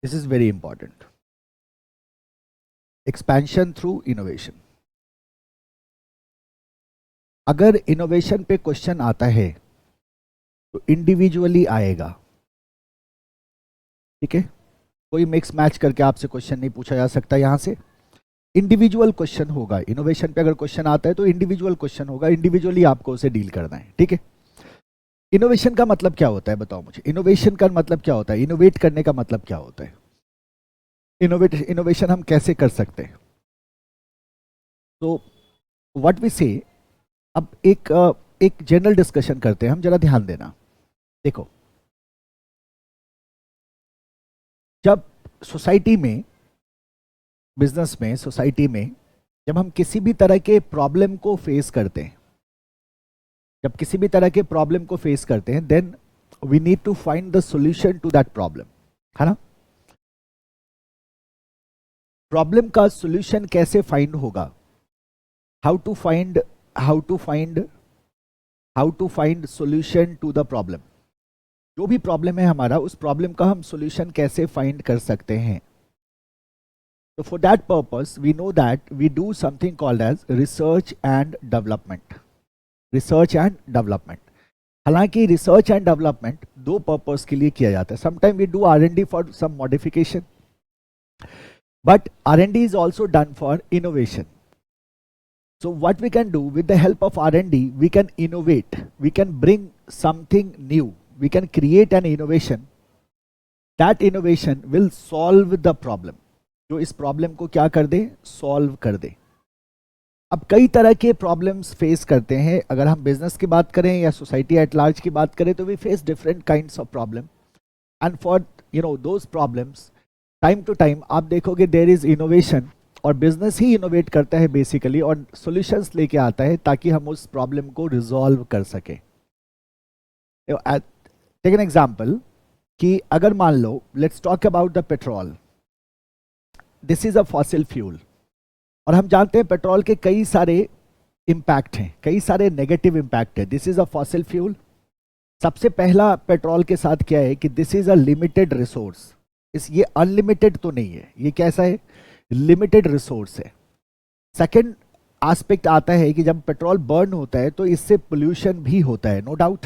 This is very important. Expansion through innovation. अगर innovation पे question आता है तो इंडिविजुअली आएगा. ठीक है, कोई मिक्स मैच करके आपसे क्वेश्चन नहीं पूछा जा सकता. यहां से इंडिविजुअल क्वेश्चन होगा. इनोवेशन पे अगर क्वेश्चन आता है तो इंडिविजुअल क्वेश्चन होगा, इंडिविजुअली आपको उसे डील करना है. ठीक है. इनोवेशन का मतलब क्या होता है, बताओ मुझे. इनोवेशन का मतलब क्या होता है, इनोवेट करने का मतलब क्या होता है. इनोवेशन हम कैसे कर सकते हैं. तो व्हाट वी से, अब एक जनरल डिस्कशन करते हैं हम. जरा ध्यान देना. देखो, जब सोसाइटी में, बिजनेस में, सोसाइटी में जब हम किसी भी तरह के प्रॉब्लम को फेस करते हैं, जब किसी भी तरह के प्रॉब्लम को फेस करते हैं, then we need to find the solution to that problem, है ना. प्रॉब्लम का सॉल्यूशन कैसे फाइंड होगा, how to find solution to the problem. जो भी प्रॉब्लम है हमारा, उस प्रॉब्लम का हम सॉल्यूशन कैसे फाइंड कर सकते हैं. तो for that purpose we know that we do something called as research and development. Research and development. हालांकि रिसर्च एंड डेवलपमेंट दो पर्पस के लिए किया जाता है. Sometime we do R&D for some modification, but R&D is also done for innovation. So what we can do with the help of R&D, we can innovate, we can bring something new, we can create an innovation. That innovation will solve the problem. जो इस problem को क्या कर दे, solve कर दे. अब कई तरह के प्रॉब्लम्स फेस करते हैं. अगर हम बिजनेस की बात करें या सोसाइटी एट लार्ज की बात करें, तो we face different kinds of problem. And for those problems, time to time आप देखोगे देयर इज इनोवेशन, और बिजनेस ही इनोवेट करता है बेसिकली, और सॉल्यूशंस लेके आता है ताकि हम उस प्रॉब्लम को रिजॉल्व कर सके. टेक एन एग्जांपल कि अगर मान लो, let's talk about the petrol. This is a fossil fuel, और हम जानते हैं पेट्रोल के कई सारे इंपैक्ट हैं, कई सारे नेगेटिव इंपैक्ट है. This is a fossil fuel. सबसे पहला पेट्रोल के साथ क्या है कि this is a limited resource. ये अनलिमिटेड तो नहीं है, ये कैसा है, लिमिटेड रिसोर्स है. सेकेंड एस्पेक्ट आता है कि जब पेट्रोल बर्न होता है तो इससे पोल्यूशन भी होता है. नो डाउट,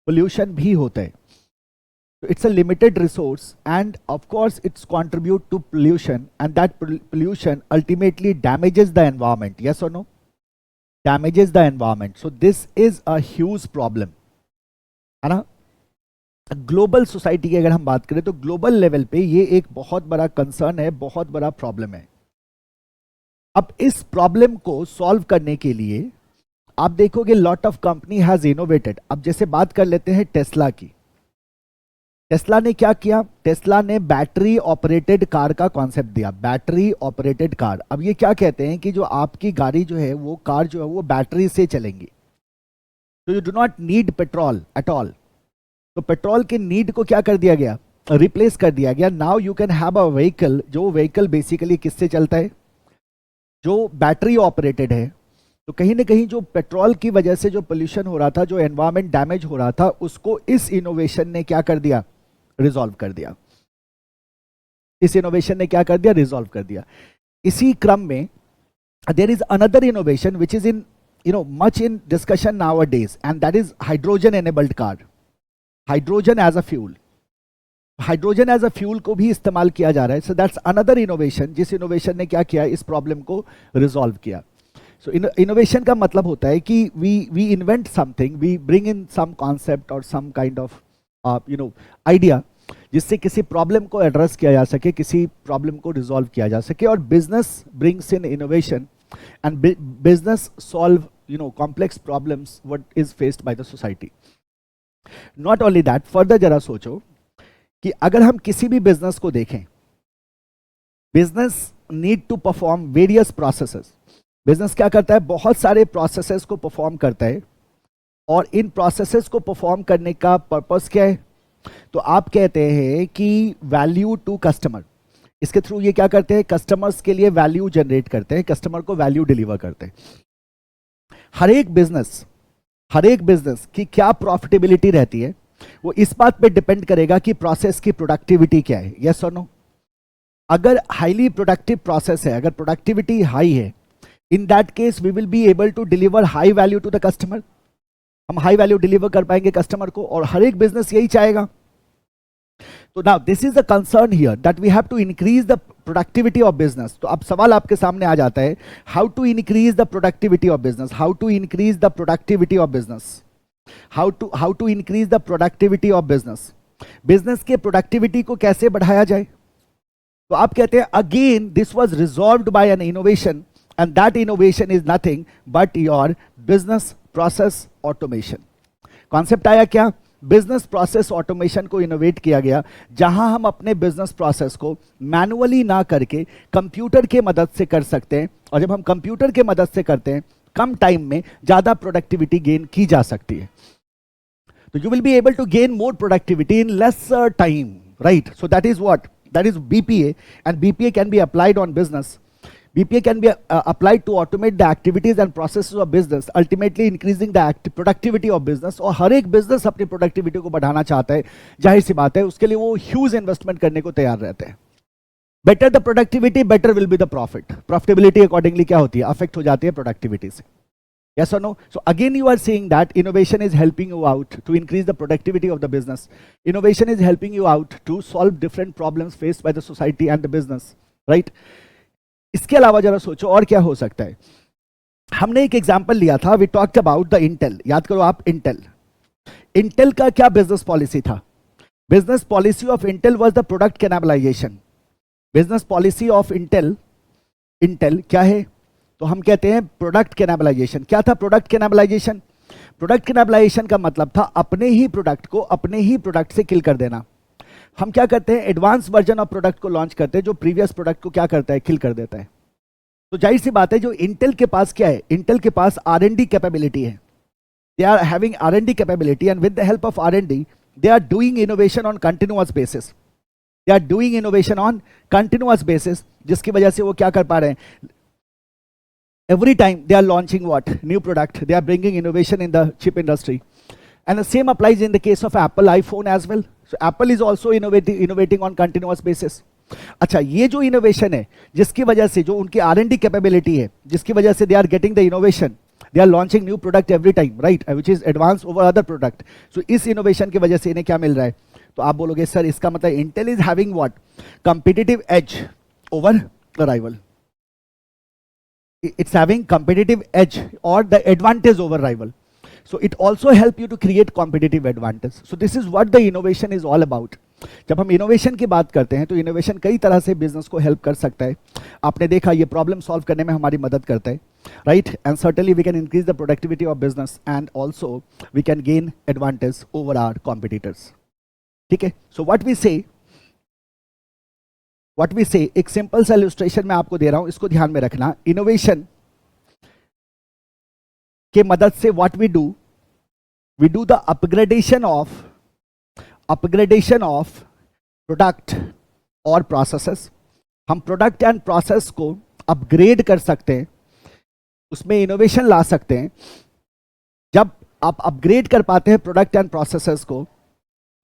पोल्यूशन भी होता है. तो it's a limited resource, and of course it's contribute to pollution, and that pollution ultimately damages the environment. Yes और no, damages the environment. So this is a huge problem, है ना. Global society की अगर हम बात करें तो global level पे ये एक बहुत बड़ा कंसर्न है, बहुत बड़ा प्रॉब्लम है. अब इस प्रॉब्लम को सॉल्व करने के लिए आप देखोगे lot of company has innovated. अब जैसे बात कर लेते हैं टेस्ला की. टेस्ला ने क्या किया, टेस्ला ने बैटरी ऑपरेटेड कार का कॉन्सेप्ट दिया. Battery operated car. अब ये क्या कहते हैं कि जो आपकी गाड़ी जो है, वो कार जो है, वो बैटरी से चलेंगी. तो you do not need petrol at all. तो पेट्रोल के नीड को क्या कर दिया गया, रिप्लेस कर दिया गया. Now you can have a vehicle, जो व्हीकल बेसिकली किससे चलता है, जो बैटरी ऑपरेटेड है. तो कहीं ना कहीं जो पेट्रोल की वजह से जो पोल्यूशन हो रहा था, जो एनवायरमेंट डैमेज हो रहा था, उसको इस इनोवेशन ने क्या कर दिया, रिजॉल्व कर दिया. इस इनोवेशन ने क्या कर दिया, रिजॉल्व कर दिया. इसी क्रम में there is another innovation which is in much in discussion nowadays, and that is hydrogen enabled car. Hydrogen as a fuel. Hydrogen as a fuel को भी इस्तेमाल किया जा रहा है. सो दैट्स अनदर इनोवेशन, जिस इनोवेशन ने क्या किया, इस प्रॉब्लम को रिजॉल्व किया. सो इनोवेशन का मतलब होता है कि we invent something, we bring in some concept और सम काइंड ऑफ आइडिया, जिससे किसी प्रॉब्लम को एड्रेस किया जा सके, किसी प्रॉब्लम को रिजॉल्व किया जा सके. और business brings in innovation, and business solve complex problems what is faced by the society. Not only that, further जरा सोचो कि अगर हम किसी भी बिजनेस को देखें, business need to perform various processes. Business क्या करता है, बहुत सारे प्रोसेसेस को परफॉर्म करता है, और इन प्रोसेसेस को परफॉर्म करने का पर्पस क्या है, तो आप कहते हैं कि वैल्यू टू कस्टमर. इसके थ्रू ये क्या करते हैं, कस्टमर्स के लिए वैल्यू जनरेट करते हैं, कस्टमर को वैल्यू डिलीवर करते हैं. हर एक बिजनेस की क्या प्रॉफिटेबिलिटी रहती है, वो इस बात पे डिपेंड करेगा कि प्रोसेस की प्रोडक्टिविटी क्या है, यस और नो। अगर हाईली प्रोडक्टिव प्रोसेस है, अगर प्रोडक्टिविटी हाई है, in that case we will be able to deliver high value to the customer. हम हाई वैल्यू डिलीवर कर पाएंगे कस्टमर को, और हर एक बिजनेस यही चाहेगा। तो now this is the concern here that we have to increase the productivity of business. तो अब सवाल आपके सामने आ जाता है, how to increase the productivity of business, how to increase the productivity of business, how to increase the productivity of business. Business के productivity को कैसे बढ़ाया जाए? तो आप कहते हैं again this was resolved by an innovation, and that innovation is nothing but your business process automation. Concept आया क्या? बिजनेस प्रोसेस ऑटोमेशन को इनोवेट किया गया, जहां हम अपने बिजनेस प्रोसेस को मैनुअली ना करके कंप्यूटर के मदद से कर सकते हैं, और जब हम कंप्यूटर के मदद से करते हैं कम टाइम में ज्यादा प्रोडक्टिविटी गेन की जा सकती है। तो you will be able to gain more productivity in lesser time, right? So that is what, that is BPA, and BPA can be applied on business. BPA can be applied to automate the activities and processes of business, ultimately increasing the productivity of business। और हर एक business अपनी productivity को बढ़ाना चाहता है, जाहिर सी बात है उसके लिए वो ह्यूज इन्वेस्टमेंट करने को तैयार रहते हैं। Better the productivity, better will be the profit. Profitability accordingly क्या होती है? अफेक्ट हो जाती है प्रोडक्टिविटी से। Yes or no? So again you are seeing that innovation is helping you out to increase the productivity of the business. Innovation is helping you out to solve different problems faced by the society and the business, right? इसके अलावा जरा सोचो और क्या हो सकता है। हमने एक एग्जांपल लिया था, we talked about the Intel। याद करो आप Intel। Intel का क्या बिजनेस पॉलिसी था? Business policy of Intel was the product cannibalization। Business policy of Intel क्या है? तो हम कहते हैं प्रोडक्ट कैनिबलाइजेशन। क्या था प्रोडक्ट कैनिबलाइजेशन? प्रोडक्ट कैनिबलाइजेशन का मतलब था अपने ही प्रोडक्ट को अपने ही प्रोडक्ट से किल कर देना। हम क्या करते हैं? एडवांस वर्जन ऑफ प्रोडक्ट को लॉन्च करते हैं जो प्रीवियस प्रोडक्ट को क्या करता है? किल कर देता है। तो जाहिर सी बात है जो इंटेल के पास क्या है? इंटेल के पास R&D कैपेबिलिटी है। They are having R&D capability, and with the help of R&D they are doing innovation on continuous basis. They are doing innovation on continuous basis, जिसकी वजह से वो क्या कर पा रहे हैं? Every time they are launching what? New product. They are bringing innovation in the chip industry. And the same applies in the case of Apple iPhone as well. So Apple is also innovating on continuous basis. अच्छा, ये जो innovation है जिसकी वजह से जो उनकी R&D capability है, जिसकी वजह से they are getting the innovation, they are launching new product every time, right, which is advance over other product. So इस इनोवेशन की वजह से इन्हें क्या मिल रहा है? तो आप बोलोगे सर इसका मतलब Intel is having what? Competitive edge over the rival. It's having competitive edge or the advantage over rival. So it also help you to create competitive advantage. So this is what the innovation is all about. जब हम innovation की बात करते हैं तो innovation कई तरह से बिजनेस को हेल्प कर सकता है। आपने देखा ये प्रॉब्लम सॉल्व करने में हमारी मदद करता है, right? And certainly we can increase the productivity of business, and also we can gain advantage over our competitors. ठीक है? सो व्हाट वी से एक सिंपल सा इलस्ट्रेशन मैं आपको दे रहा हूं, इसको ध्यान में रखना। इनोवेशन के मदद से what we do the upgradation of product और प्रोसेसेस। हम प्रोडक्ट एंड प्रोसेस को अपग्रेड कर सकते हैं, उसमें इनोवेशन ला सकते हैं। जब आप अपग्रेड कर पाते हैं प्रोडक्ट एंड प्रोसेसेस को,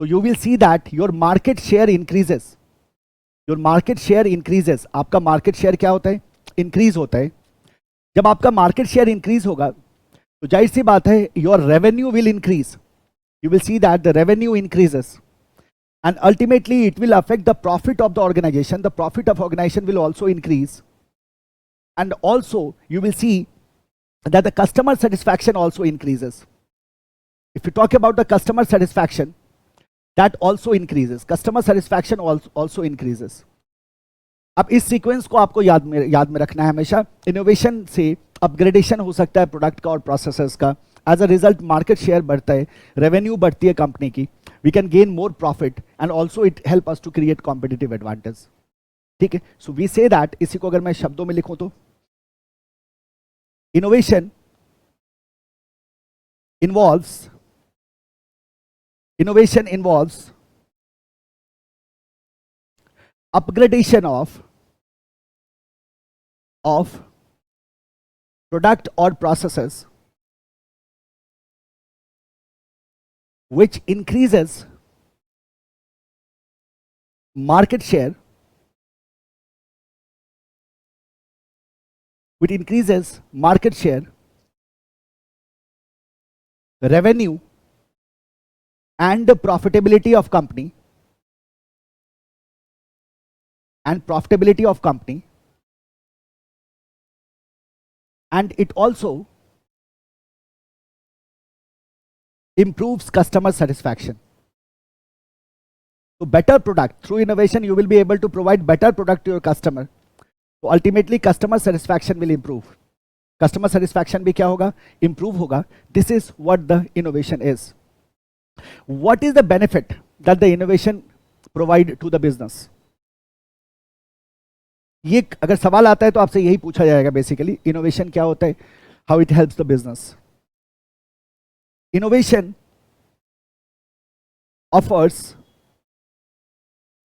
तो you will see that your market share increases. Your market share increases. आपका मार्केट शेयर क्या होता है? इंक्रीज होता है। जब आपका मार्केट शेयर इंक्रीज होगा तो जाहिर सी बात है your revenue will increase. You will see that the revenue increases, and ultimately it will affect the profit of the organization. The profit of organization will also increase, and also you will see that the customer satisfaction also increases. If you talk about the customer satisfaction, that also increases, customer satisfaction also increases। अब इस sequence को आपको याद में रखना है हमेशा। Innovation से अपग्रेडेशन हो सकता है प्रोडक्ट का और प्रोसेसेस का, as a result market share बढ़ता है, रेवेन्यू बढ़ती है कंपनी की, we can gain more profit, and also it help us to create competitive advantage. ठीक है? सो वी से दैट, इसी को अगर मैं शब्दों में लिखूं तो innovation involves upgradation of product or processes which increases market share, revenue, and the profitability of company, and it also improves customer satisfaction. So better product, through innovation you will be able to provide better product to your customer. So ultimately customer satisfaction will improve. Customer satisfaction भी क्या होगा? Improve होगा. This is what the innovation is. What is the benefit that the innovation provide to the business? ये अगर सवाल आता है तो आपसे यही पूछा जाएगा बेसिकली, इनोवेशन क्या होता है, how it helps the business. Innovation offers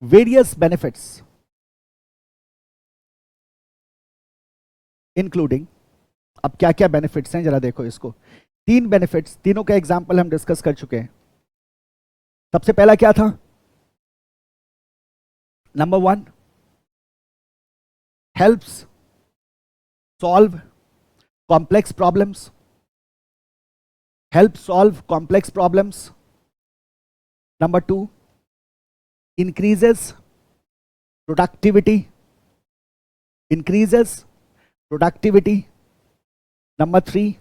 various benefits including, अब क्या क्या बेनिफिट्स हैं जरा देखो इसको. 3 बेनिफिट्स, तीनों का एग्जांपल हम डिस्कस कर चुके हैं. सबसे पहला क्या था? Number 1, helps solve complex problems. Number 2, increases productivity. Number 3,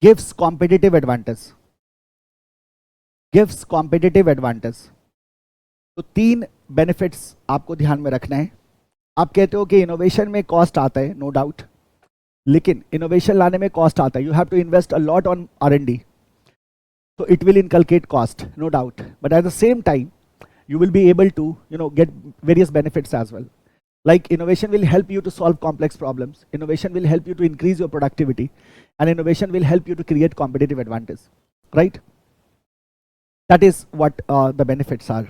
gives competitive advantage. तो 3 बेनिफिट्स आपको ध्यान में रखना है. आप कहते हो कि इनोवेशन में कॉस्ट आता है, नो डाउट, लेकिन इनोवेशन लाने में कॉस्ट आता है. You have to invest a lot on R&D, so it will inculcate cost, no doubt, but at the same time you will be able to get various benefits as well. Like innovation will help you to solve complex problems, innovation will help you to increase your productivity, and innovation will help you to create competitive advantage, right? That is what the benefits are.